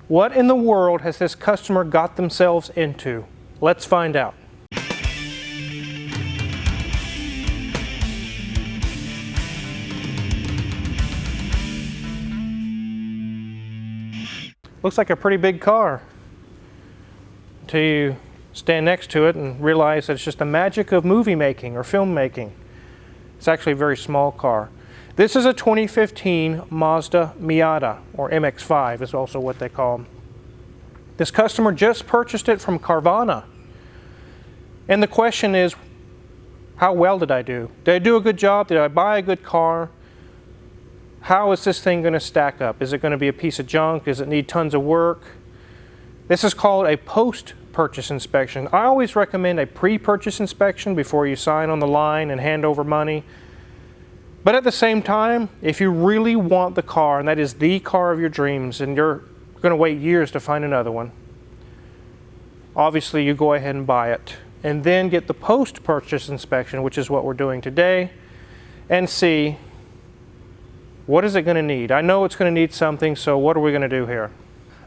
What in the world has this customer got themselves into? Let's find out. Looks like a pretty big car until you stand next to it and realize that it's just the magic of movie making or film making. It's actually a very small car. This is a 2015 Mazda Miata, or MX-5 is also what they call them. This customer just purchased it from Carvana. And the question is, how well did I do? Did I do a good job? Did I buy a good car? How is this thing going to stack up? Is it going to be a piece of junk? Does it need tons of work? This is called a post-purchase inspection. I always recommend a pre-purchase inspection before you sign on the line and hand over money. But at the same time, if you really want the car, and that is the car of your dreams, and you're going to wait years to find another one, obviously you go ahead and buy it. And then get the post-purchase inspection, which is what we're doing today, and see what is it going to need. I know it's going to need something, so what are we going to do here?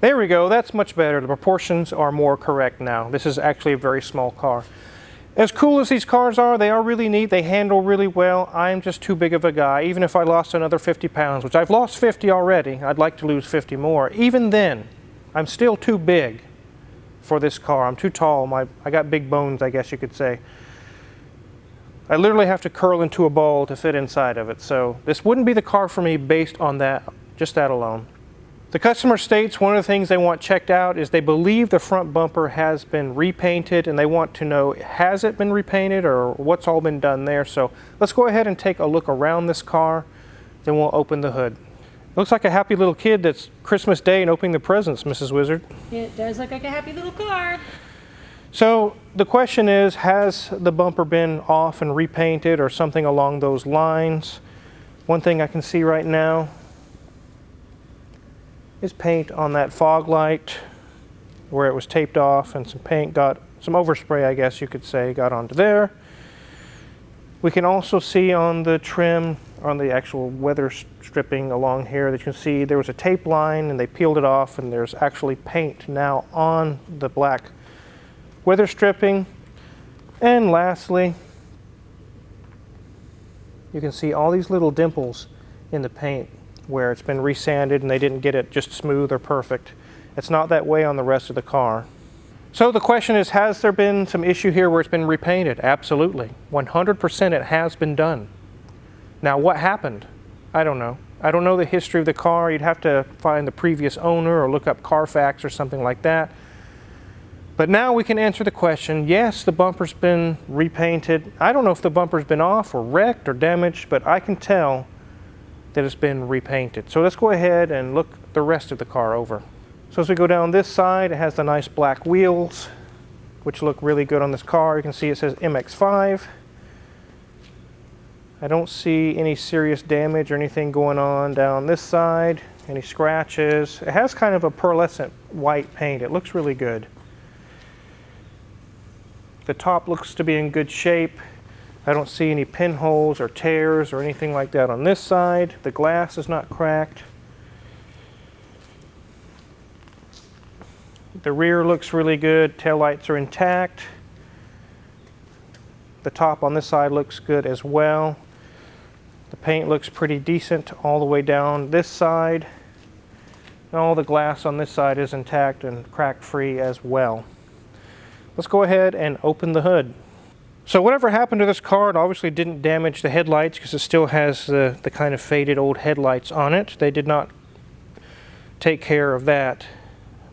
There we go, that's much better. The proportions are more correct now. This is actually a very small car. As cool as these cars are, they are really neat, they handle really well. I'm just too big of a guy. Even if I lost another 50 pounds, which I've lost 50 already, I'd like to lose 50 more. Even then, I'm still too big for this car. I'm too tall. I got big bones, I guess you could say. I literally have to curl into a ball to fit inside of it. So this wouldn't be the car for me based on that, just that alone. The customer states one of the things they want checked out is they believe the front bumper has been repainted, and they want to know, has it been repainted or what's all been done there? So let's go ahead and take a look around this car, then we'll open the hood. Looks like a happy little kid that's Christmas Day and opening the presents, Mrs. Wizard. It does look like a happy little car. So the question is, has the bumper been off and repainted or something along those lines? One thing I can see right now is paint on that fog light where it was taped off, and some paint got, some overspray I guess you could say, got onto there. We can also see on the trim, on the actual weather stripping along here, that you can see there was a tape line and they peeled it off, and there's actually paint now on the black weather stripping. And lastly, you can see all these little dimples in the paint where it's been resanded and they didn't get it just smooth or perfect. It's not that way on the rest of the car. So the question is, has there been some issue here where it's been repainted? Absolutely. 100% it has been done. Now what happened? I don't know. I don't know the history of the car. You'd have to find the previous owner or look up Carfax or something like that. But now we can answer the question, yes, the bumper's been repainted. I don't know if the bumper's been off or wrecked or damaged, but I can tell that it's been repainted. So let's go ahead and look the rest of the car over. So as we go down this side, it has the nice black wheels, which look really good on this car. You can see it says MX-5. I don't see any serious damage or anything going on down this side, any scratches. It has kind of a pearlescent white paint. It looks really good. The top looks to be in good shape. I don't see any pinholes or tears or anything like that on this side. The glass is not cracked. The rear looks really good. Taillights are intact. The top on this side looks good as well. The paint looks pretty decent all the way down this side. And all the glass on this side is intact and crack-free as well. Let's go ahead and open the hood. So whatever happened to this car, it obviously didn't damage the headlights because it still has the kind of faded old headlights on it. They did not take care of that,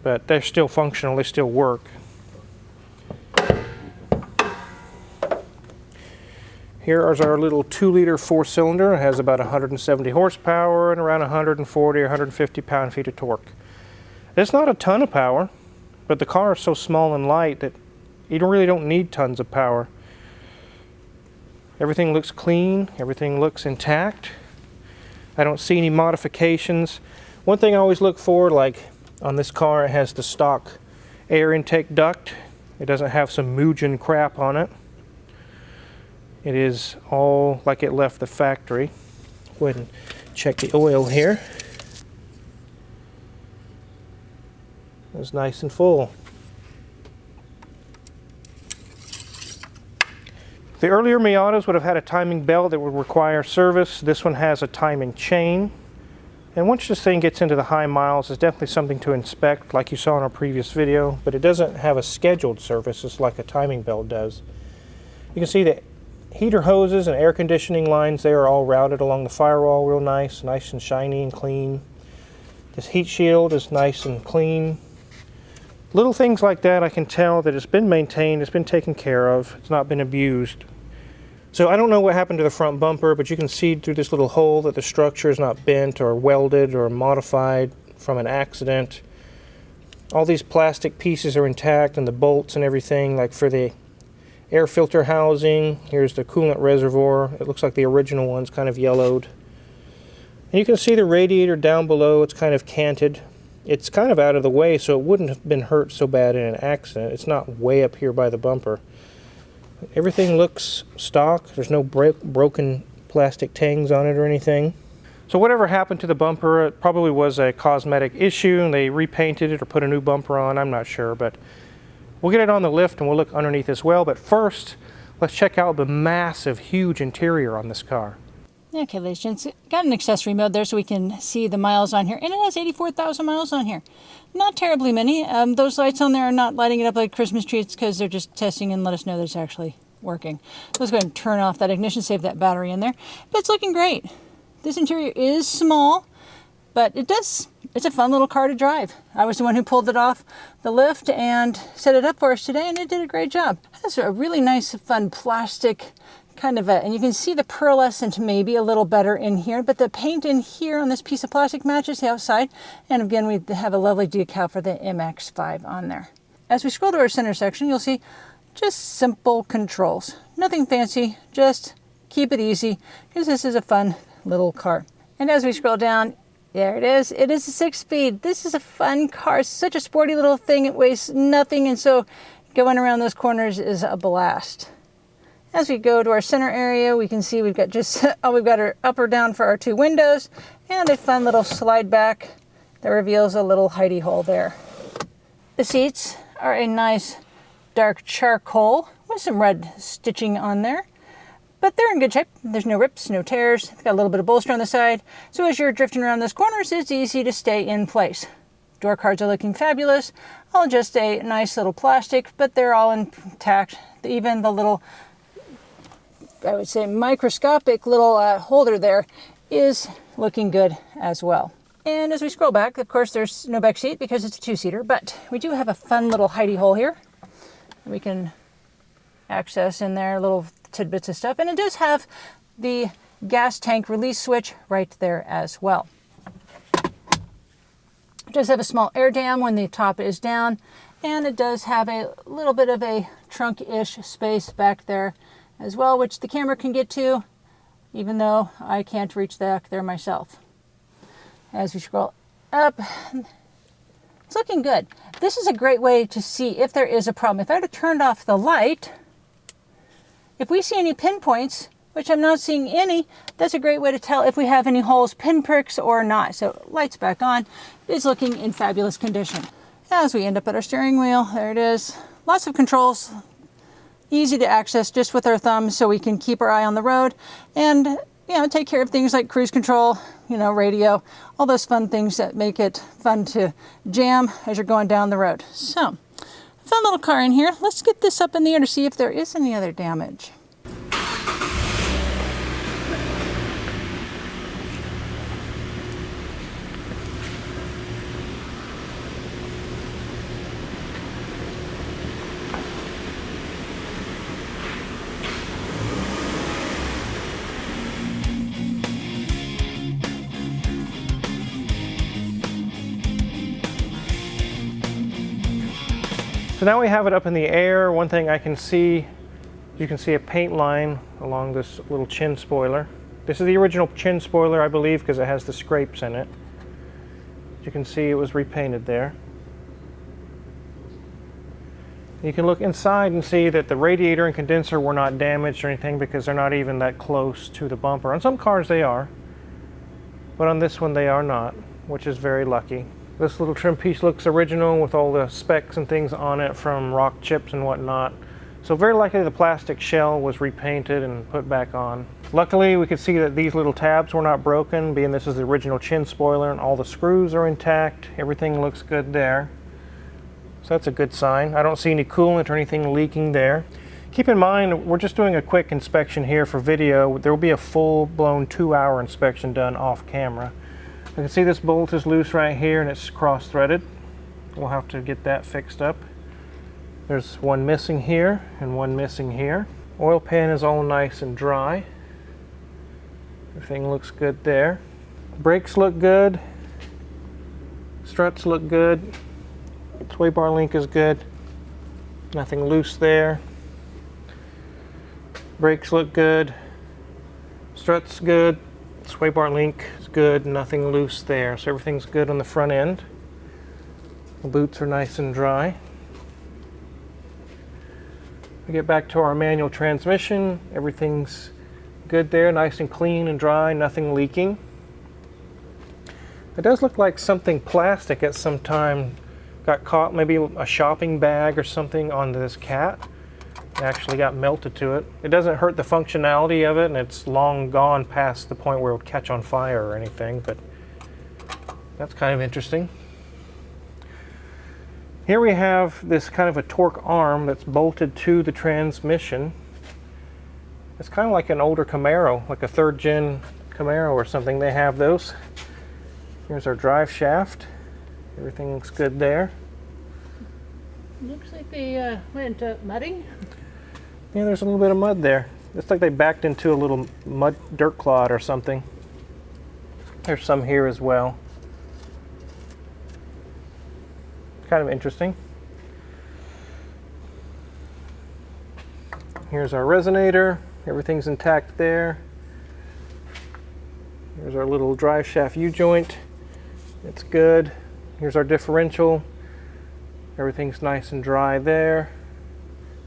but they're still functional, they still work. Here is our little 2-liter 4-cylinder. It has about 170 horsepower and around 140 or 150 pound-feet of torque. It's not a ton of power, but the car is so small and light that you really don't need tons of power. Everything looks clean, everything looks intact. I don't see any modifications. One thing I always look for, like on this car, it has the stock air intake duct. It doesn't have some Mugen crap on it. It is all like it left the factory. Go ahead and check the oil here. is nice and full. The earlier Miatas would have had a timing belt that would require service. This one has a timing chain. And once this thing gets into the high miles, it's definitely something to inspect, like you saw in our previous video, but it doesn't have a scheduled service just like a timing belt does. You can see the heater hoses and air conditioning lines, they are all routed along the firewall real nice and shiny and clean. This heat shield is nice and clean. Little things like that, I can tell that it's been maintained, it's been taken care of, it's not been abused. So I don't know what happened to the front bumper, but you can see through this little hole that the structure is not bent or welded or modified from an accident. All these plastic pieces are intact, and the bolts and everything, like for the air filter housing. Here's the coolant reservoir. It looks like the original one's kind of yellowed. And you can see the radiator down below, it's kind of canted. It's kind of out of the way, so it wouldn't have been hurt so bad in an accident. It's not way up here by the bumper. Everything looks stock. There's no broken plastic tangs on it or anything. So whatever happened to the bumper, it probably was a cosmetic issue and they repainted it or put a new bumper on. I'm not sure, but we'll get it on the lift and we'll look underneath as well. But first, let's check out the massive, huge interior on this car. Okay, ladies and gents, got an accessory mode there so we can see the miles on here. And it has 84,000 miles on here. Not terribly many. Those lights on there are not lighting it up like Christmas trees because they're just testing and let us know that it's actually working. So let's go ahead and turn off that ignition, save that battery in there. But it's looking great. This interior is small, but it's a fun little car to drive. I was the one who pulled it off the lift and set it up for us today, and it did a great job. That's a really nice, fun plastic kind of and you can see the pearlescent maybe a little better in here, but the paint in here on this piece of plastic matches the outside. And again, we have a lovely decal for the MX-5 on there. As we scroll to our center section, you'll see just simple controls. Nothing fancy, just keep it easy because this is a fun little car. And as we scroll down, there it is. It is a 6-speed. This is a fun car. It's such a sporty little thing. It weighs nothing, and so going around those corners is a blast. As we go to our center area, we can see we've got we've got our up or down for our two windows and a fun little slide back that reveals a little hidey hole there. The seats are a nice dark charcoal with some red stitching on there, but they're in good shape. There's no rips, no tears. They've got a little bit of bolster on the side, so as you're drifting around those corners, it's easy to stay in place. Door cards are looking fabulous. All just a nice little plastic, but they're all intact. Even the little, I would say, microscopic little holder there is looking good as well. And as we scroll back, of course, there's no back seat because it's a two-seater, but we do have a fun little hidey hole here. We can access in there little tidbits of stuff. And it does have the gas tank release switch right there as well. It does have a small air dam when the top is down. And it does have a little bit of a trunk-ish space back there as well, which the camera can get to, even though I can't reach back there myself. As we scroll up, it's looking good. This is a great way to see if there is a problem. If I had turned off the light, if we see any pinpoints, which I'm not seeing any, that's a great way to tell if we have any holes, pinpricks or not. So lights back on. It's looking in fabulous condition. As we end up at our steering wheel, there it is. Lots of controls. Easy to access just with our thumbs so we can keep our eye on the road and take care of things like cruise control, radio, all those fun things that make it fun to jam as you're going down the road. So, fun little car in here. Let's get this up in the air to see if there is any other damage. So now we have it up in the air. One thing I can see, you can see a paint line along this little chin spoiler. This is the original chin spoiler, I believe, because it has the scrapes in it. You can see it was repainted there. You can look inside and see that the radiator and condenser were not damaged or anything because they're not even that close to the bumper. On some cars they are, but on this one they are not, which is very lucky. This little trim piece looks original with all the specs and things on it from rock chips and whatnot. So very likely the plastic shell was repainted and put back on. Luckily we could see that these little tabs were not broken, being this is the original chin spoiler, and all the screws are intact. Everything looks good there. So that's a good sign. I don't see any coolant or anything leaking there. Keep in mind, we're just doing a quick inspection here for video. There will be a full-blown 2-hour inspection done off camera. You can see this bolt is loose right here and it's cross-threaded. We'll have to get that fixed up. There's one missing here and one missing here. Oil pan is all nice and dry. Everything looks good there. Brakes look good. Struts look good. Sway bar link is good. Nothing loose there. Brakes look good. Struts good. Sway bar link is good. Nothing loose there. So everything's good on the front end. The boots are nice and dry. We get back to our manual transmission. Everything's good there, nice and clean and dry, nothing leaking. It does look like something plastic at some time got caught, maybe a shopping bag or something on this cat. It actually got melted to it. It doesn't hurt the functionality of it, and it's long gone past the point where it would catch on fire or anything, but that's kind of interesting. Here we have this kind of a torque arm that's bolted to the transmission. It's kind of like an older Camaro, like a 3rd gen Camaro or something. They have those. Here's our drive shaft. Everything looks good there. Looks like they went mudding. Yeah, there's a little bit of mud there. It's like they backed into a little mud dirt clod or something. There's some here as well. Kind of interesting. Here's our resonator. Everything's intact there. Here's our little drive shaft U-joint. It's good. Here's our differential. Everything's nice and dry there.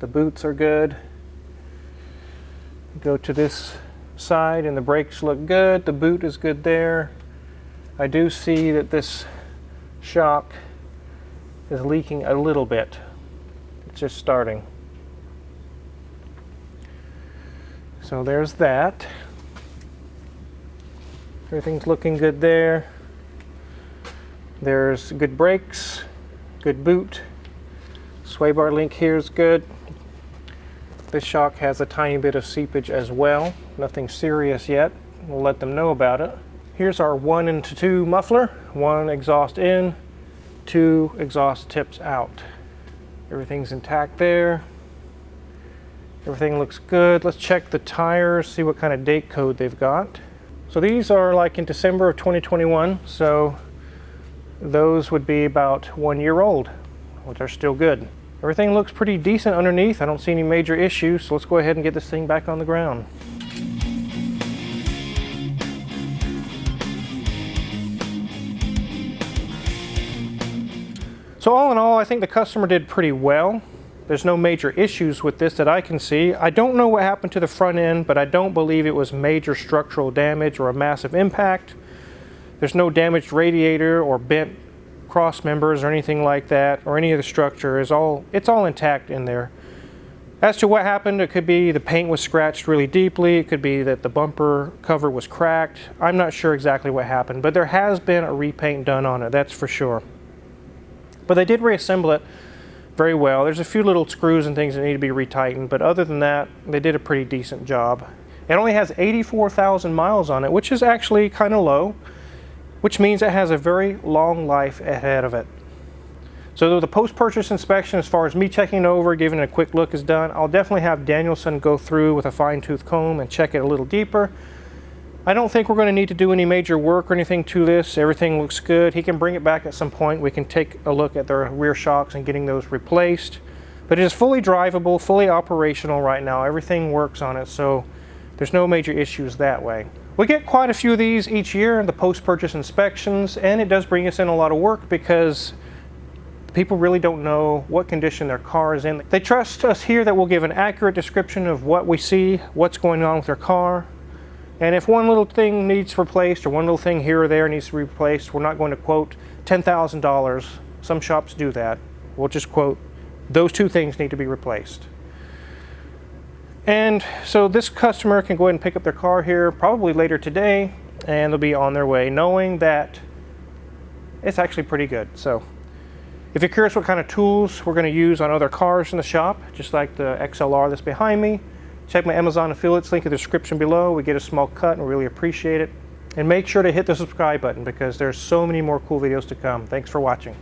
The boots are good. Go to this side and the brakes look good. The boot is good there. I do see that this shock is leaking a little bit. It's just starting. So there's that. Everything's looking good there. There's good brakes, good boot. Sway bar link here is good. This shock has a tiny bit of seepage as well. Nothing serious yet. We'll let them know about it. Here's our 1 and 2 muffler. 1 exhaust in, 2 exhaust tips out. Everything's intact there. Everything looks good. Let's check the tires, see what kind of date code they've got. So these are like in December of 2021, so those would be about 1 year old, which are still good. Everything looks pretty decent underneath. I don't see any major issues, so let's go ahead and get this thing back on the ground. So all in all, I think the customer did pretty well. There's no major issues with this that I can see. I don't know what happened to the front end, but I don't believe it was major structural damage or a massive impact. There's no damaged radiator or bent cross members or anything like that, or any of the structure. It's all intact in there. As to what happened, it could be the paint was scratched really deeply. It could be that the bumper cover was cracked. I'm not sure exactly what happened, but there has been a repaint done on it, that's for sure. But they did reassemble it very well. There's a few little screws and things that need to be retightened, but other than that, they did a pretty decent job. It only has 84,000 miles on it, which is actually kind of low, which means it has a very long life ahead of it. So the post-purchase inspection, as far as me checking it over, giving it a quick look is done, I'll definitely have Danielson go through with a fine-tooth comb and check it a little deeper. I don't think we're going to need to do any major work or anything to this. Everything looks good. He can bring it back at some point. We can take a look at the rear shocks and getting those replaced. But it is fully drivable, fully operational right now. Everything works on it, so there's no major issues that way. We get quite a few of these each year in the post-purchase inspections, and it does bring us in a lot of work because people really don't know what condition their car is in. They trust us here that we'll give an accurate description of what we see, what's going on with their car. And if one little thing needs replaced or one little thing here or there needs to be replaced, we're not going to quote $10,000. Some shops do that. We'll just quote those two things need to be replaced. And so this customer can go ahead and pick up their car here probably later today, and they'll be on their way knowing that it's actually pretty good. So if you're curious what kind of tools we're going to use on other cars in the shop, just like the XLR that's behind me, check my Amazon affiliates link in the description below. We get a small cut and we really appreciate it. And make sure to hit the subscribe button because there's so many more cool videos to come. Thanks for watching.